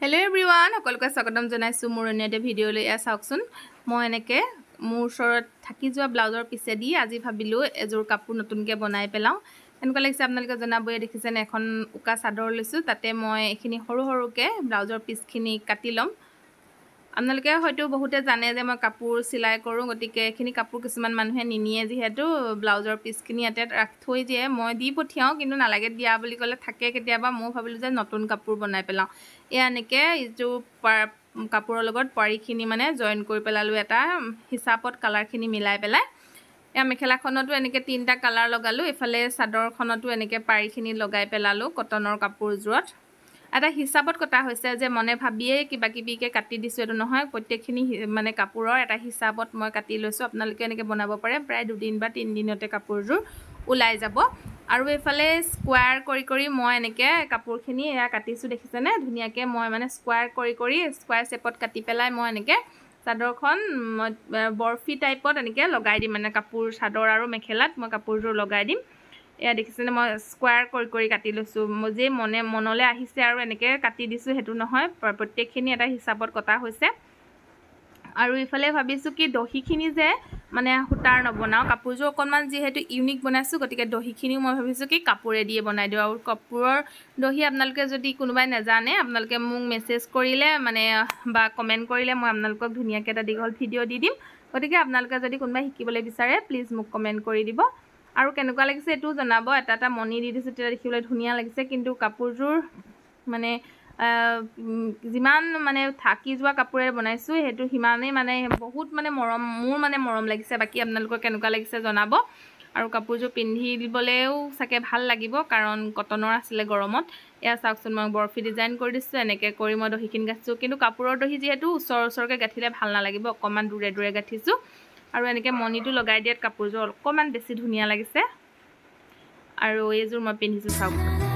Hello everyone, সকলোকে স্বাগতম জনাইছো মোৰ অন্য ভিডিও লৈ চাওকচোন মই এনেকে মোৰ ওচৰত থাকি যোৱা ব্লাউজৰ পিছে দি আজি ভাবিলো এজোৰ কাপোৰ নতুনকে বনাই পেলাও এনেকুৱা লাগিছে আপোনালোকে জনাবয়ে দেখিছেন এখন উকা চাদৰ লৈছো তাতে মই এখিনি সৰু সৰুকে ব্লাউজৰ পিছখিনি কাটি লম আপোনালোকে হয়তো বহুতে জানে যে মই কাপোৰ সিলাই কৰো গতিকে এখিনি কাপোৰ কিছুমান মানুহে নিনিয়ে যিহেতু ব্লাউজৰ পিছখিনি ইয়াতে ৰাখি থৈ দিয়ে মই দি পঠিয়াও কিন্তু নালাগে দিয়া বুলি ক'লে থাকে কেতিয়াবা মই ভাবিলো যে নতুন কাপোৰ বনাই পেলাও এনেকে ইজু কাপোৰৰ লগত পাৰিখিনি মানে জয়েন কৰি পেলালো এটা হিচাপত কালাৰখিনি মিলাই পেলাই মেখেলাখনতো এনেকে তিনটা কালাৰ লগালো এফালে চাদৰখনতো এনেকে পাৰিখিনি লগাই পেলালো কটনৰ কাপোৰজোৰত এটা হিচাপত কটা হৈছে যে মনে ভাবিয়ে কিবা কিবিকে কাটি দিছো এটো নহয় প্ৰত্যেকখিনি মানে কাপোৰৰ এটা হিচাপত মই কাটি লৈছো আপোনালোকে এনেকে বনাব পাৰে প্ৰায় 2 দিন বা 3 দিনতে কাপোৰজোৰ ওলাই যাব আৰু এফালে স্কয়াৰ কৰি কৰি মই এনেকে কাপোৰখিনি এয়া কাটিছো দেখিছেনে ধুনিয়াকে মই মানে স্কয়াৰ কৰি কৰি স্কয়াৰ শেপত কাটি পেলাই মই এনেকে চাদৰখন বৰফি টাইপত এনেকে লগাই দিম মানে কাপোৰ চাদৰ আৰু মেখেলাত মই কাপোৰজোৰ লগাই দিম এয়া দেখিছেনে মই স্কয়াৰ কৰি কৰি কাটি লৈছো যে মনলে আহিছে আৰু এনেকে কাটি দিছো হেতু নহয় প্ৰত্যেকখিনি এটা হিচাপত কটা হৈছে আৰু ইফালে ভাবিছো কি দহিখিনি যে মানে হুটাৰ নবনাও কাপোৰজোৰ অকনমান যেহেতু ইউনিক বনাইছো গতিকে দহিখিনি মই ভাবিছো কি কাপোৰে দিয়ে বনাই দিও আৰু কাপোৰৰ দহি আপোনালোকে যদি কোনোবাই নাজানে আপোনালোকে মোক মেছেজ কৰিলে মানে বা কমেন্ট কৰিলে মই আপোনালোকক ধুনিয়াকে এটা দীঘল ভিডিও দি দিম গতিকে আপোনালোকে যদি কোনোবাই শিকিবলৈ বিচাৰে প্লিজ মোক কমেন্ট কৰি দিব আৰু কেনেকুৱা লাগিছে এটো জনাব এটা মনি দি দিছো তেৰা দেখিবলৈ ধুনিয়া লাগিছে কিন্তু কাপোৰজোৰ মানে জিমান মানে থাকি যোৱা কাপোৰে বনাইছো হেতু হিমানে মানে বহুত মানে মৰম মোৰ মানে মৰম লাগিছে বাকি আপোনালোকৰ কেনেকুৱা লাগিছে জনাব আৰু কাপোৰজোৰ পিন্ধি দিবলেও সাকে ভাল লাগিব কাৰণ কটনৰ আছিল গৰমত এয়া চাওকচোন মই বৰফি ডিজাইন কৰি দিছো এনেকে কৰি মই দহিকিন গাছো কিন্তু কাপোৰৰ দহি যেহেতু ওচৰকে গাঠিলে ভাল নালাগিব অকমান দূৰে দূৰে গাঠিছো আৰু এনেকে মনিটো লগাই দিয়াত কাপোৰজোৰ অকমান বেছি ধুনিয়া লাগিছে আৰু এইজোৰ মই পিন্ধিছো চাওক